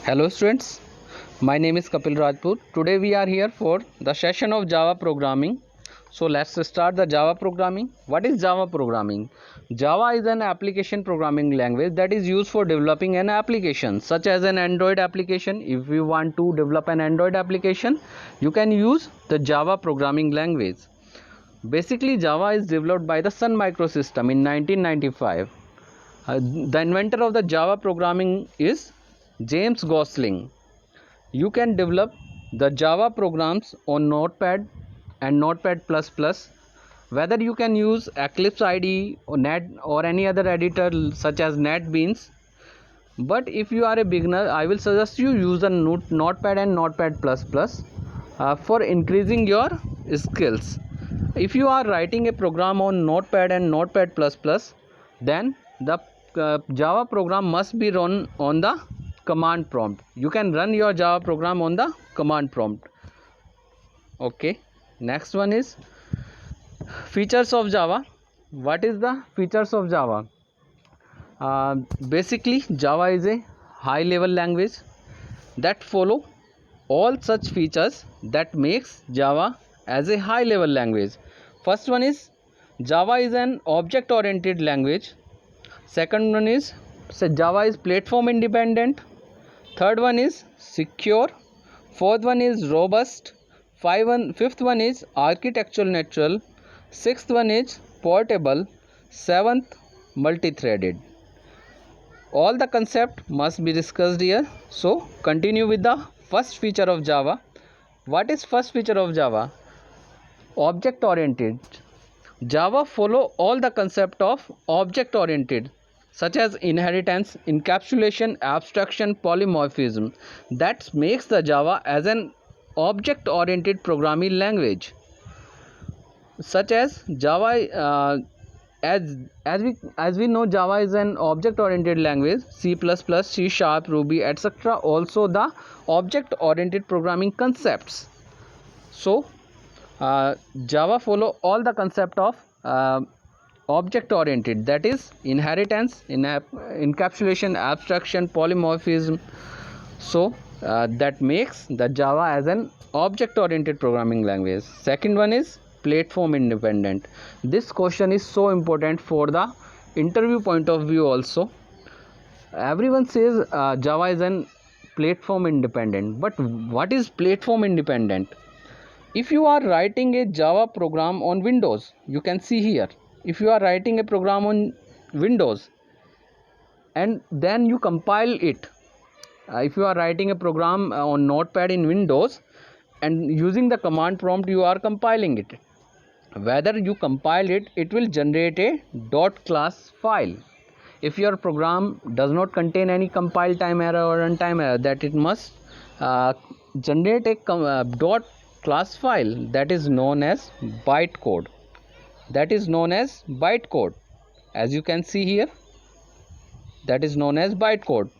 Hello students, my name is Kapil Rajput. Today we are here for the session of Java programming. So let's start the Java programming. What is Java programming? Java is an application programming language that is used for developing an application such as an Android application. If you want to develop an Android application, you can use the Java programming language. Basically, Java is developed by the Sun Microsystem in 1995. The inventor of the Java programming is James Gosling. You can develop the Java programs on Notepad and Notepad++. Whether you can use Eclipse IDE or Net or any other editor such as NetBeans. But if you are a beginner, I will suggest you use the Notepad and Notepad++ for increasing your skills. If you are writing a program on Notepad and Notepad++, then the Java program must be run on the command prompt. You can run your Java program on the command prompt. Okay, next one is features of Java. What is the features of Java? Basically, Java is a high level language that follow all such features that makes Java as a high level language. First one is Java is an object oriented language. Second one is Java is platform independent. Third one is secure. Fourth one is robust. Fifth one is architectural natural. Sixth one is portable. Seventh, multi-threaded. All the concept must be discussed here. So continue with the first feature of Java. What is first feature of Java? Object oriented. Java follow all the concept of object oriented, such as inheritance, encapsulation, abstraction, polymorphism. That makes the Java as an object oriented programming language. Such as Java, as we know, Java is an object oriented language. C++, C Sharp, Ruby, etc. also the object oriented programming concepts. So Java follow all the concept of object oriented, that is inheritance, encapsulation, abstraction, polymorphism. So that makes the Java as an object oriented programming language. Second one is platform independent. This question is so important for the interview point of view also. Everyone says Java is an platform independent, but what is platform independent? If you are writing a Java program on Windows, you can see here, if you are writing a program on Windows and then you compile it, if you are writing a program on Notepad in Windows and using the command prompt, you are compiling it. Whether you compile it, it will generate a .class file. If your program does not contain any compile time error or runtime error, that it must generate a .class file, that is known as bytecode. That is known as bytecode. As you can see here, that is known as bytecode.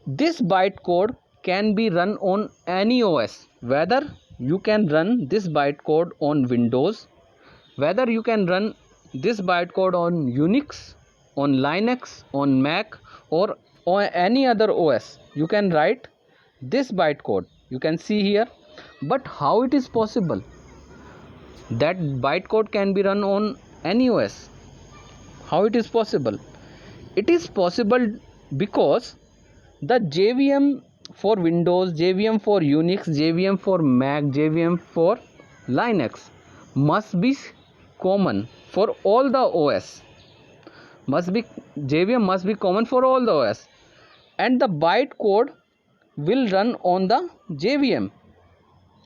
This bytecode can be run on any OS. Whether you can run this bytecode on Windows, whether you can run this bytecode on Unix, on Linux, on Mac, or on any other OS, you can write this bytecode. You can see here. But how it is possible that bytecode can be run on any OS? How it is possible? It is possible because the JVM for Windows, JVM for Unix, JVM for Mac, JVM for Linux must be common for all the OS. JVM must be common for all the OS, and the bytecode will run on the JVM,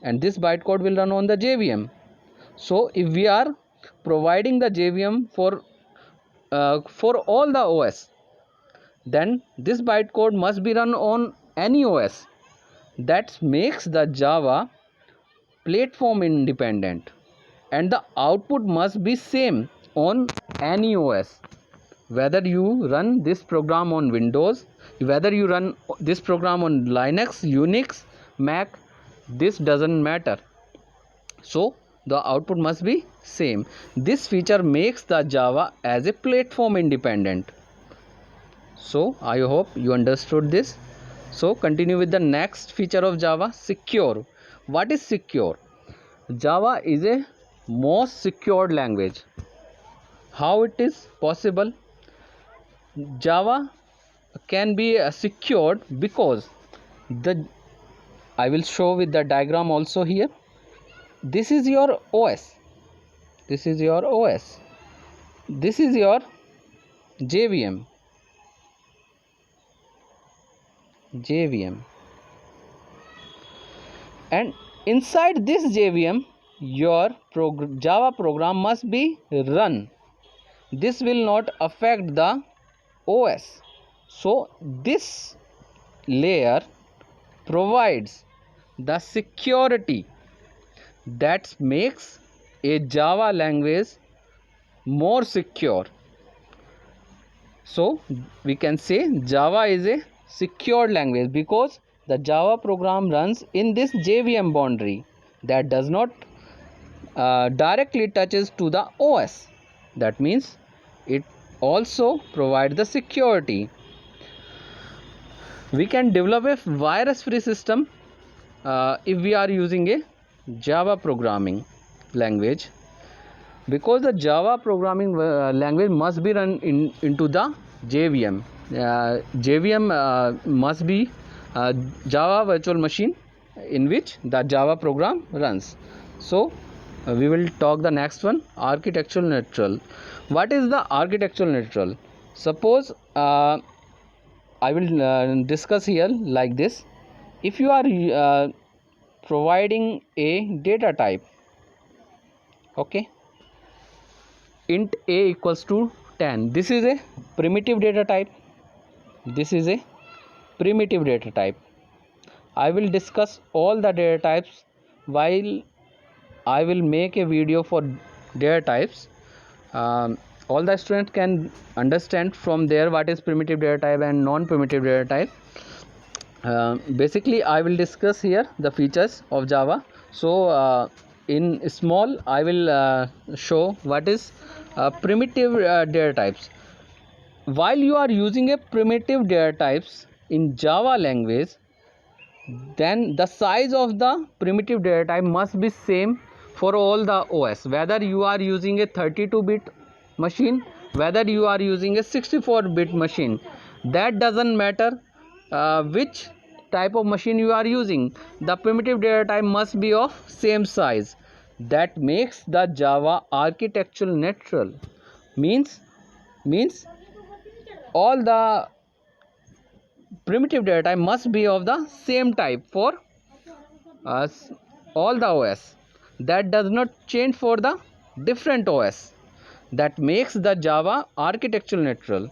and this bytecode will run on the JVM. So if we are providing the JVM for all the OS, then this bytecode must be run on any OS. That makes the Java platform independent, and the output must be same on any OS. Whether you run this program on Windows, whether you run this program on Linux, Unix, Mac, this doesn't matter. So the output must be same. This feature makes the Java as a platform independent. So I hope you understood this. So continue with the next feature of Java, secure. What is secure? Java is a most secured language. How it is possible? Java can be secured because the I will show with the diagram also here. This is your OS. This is your OS. This is your JVM. And inside this JVM your Java program must be run. This will not affect the OS. So this layer provides the security that makes a Java language more secure. So we can say Java is a secured language because the Java program runs in this JVM boundary that does not directly touches to the OS. That means it also provides the security. We can develop a virus free system if we are using a Java programming language, because the Java programming language must be run into the JVM. JVM must be Java virtual machine in which the Java program runs. So we will talk the next one, architectural neutral. What is the architectural neutral? Suppose I will discuss here like this. If you are providing a data type, okay, int a equals to 10, this is a primitive data type. This is a primitive data type. I will discuss all the data types while I will make a video for data types. All the students can understand from there what is primitive data type and non-primitive data type. Basically I will discuss here the features of Java. So in small I will show what is primitive data types. While you are using a primitive data types in Java language, then the size of the primitive data type must be same for all the OS, whether you are using a 32-bit machine, whether you are using a 64-bit machine. That doesn't matter which type of machine you are using, the primitive data type must be of same size. That makes the Java architectural neutral. Means all the primitive data type must be of the same type for all the OS. That does not change for the different OS. That makes the Java architectural neutral.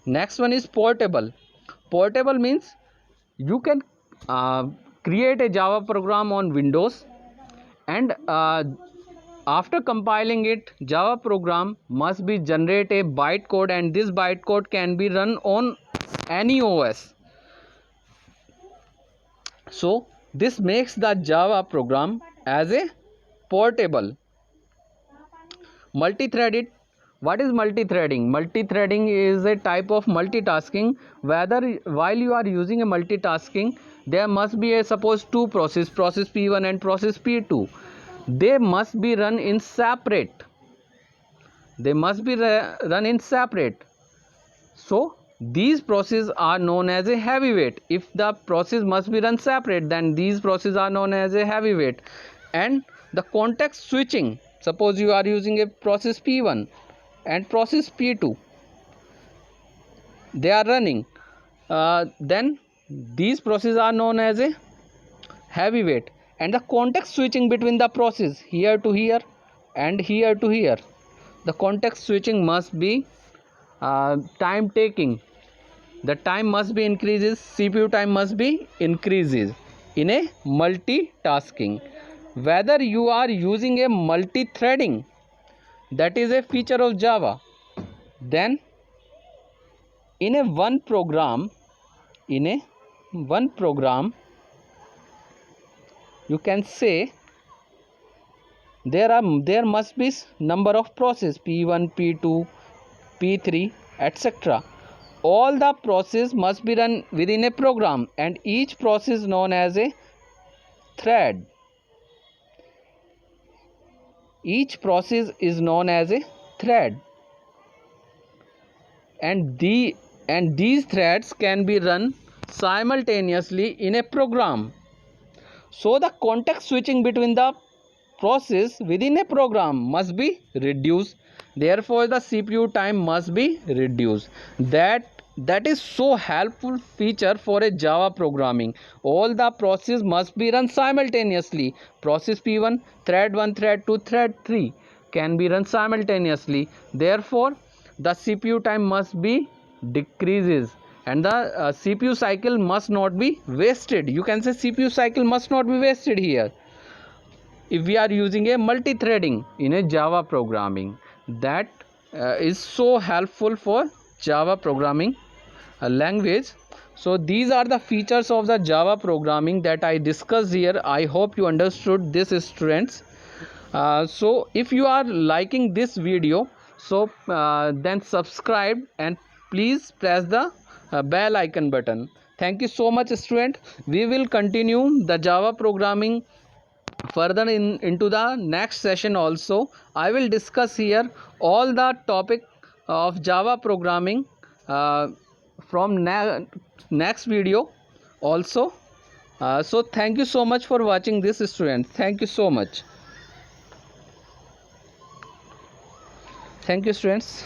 Next one is portable. Portable means you can create a Java program on Windows, and after compiling it, Java program must be generate a bytecode, and this bytecode can be run on any OS. So this makes the Java program as a portable. Multi-threaded. What is multi-threading? Multi-threading is a type of multitasking. Whether while you are using a multitasking, there must be a suppose two process P1 and process P2. They must be run in separate. So these processes are known as a heavyweight. If the process must be run separate, then these processes are known as a heavyweight. And the context switching, suppose you are using a process P1 and process P2, they are running, then these processes are known as a heavyweight. And the context switching between the process here to here and here to here, the context switching must be time taking. The time must be increases, CPU time must be increases in a multitasking. Whether you are using a multi-threading, that is a feature of Java, then in a one program you can say there must be number of process P1, P2, P3, etc. all the process must be run within a program, and each process known as a thread. Each process is known as a thread, and these threads can be run simultaneously in a program. So the context switching between the process within a program must be reduced. Therefore the CPU time must be reduced. That is so helpful feature for a Java programming. All the process must be run simultaneously. Process P1, thread 1, thread 2, thread 3 can be run simultaneously. Therefore the CPU time must be decreases, and the CPU cycle must not be wasted. You can say CPU cycle must not be wasted here if we are using a multi-threading in a Java programming. That is so helpful for Java programming language. So these are the features of the Java programming that I discussed here. I hope you understood this, students. So if you are liking this video, so then subscribe and please press the bell icon button. Thank you so much, student. We will continue the Java programming further into the next session. Also I will discuss here all the topic of Java programming from next video also. So thank you so much for watching this, students. Thank you so much. Thank you, students.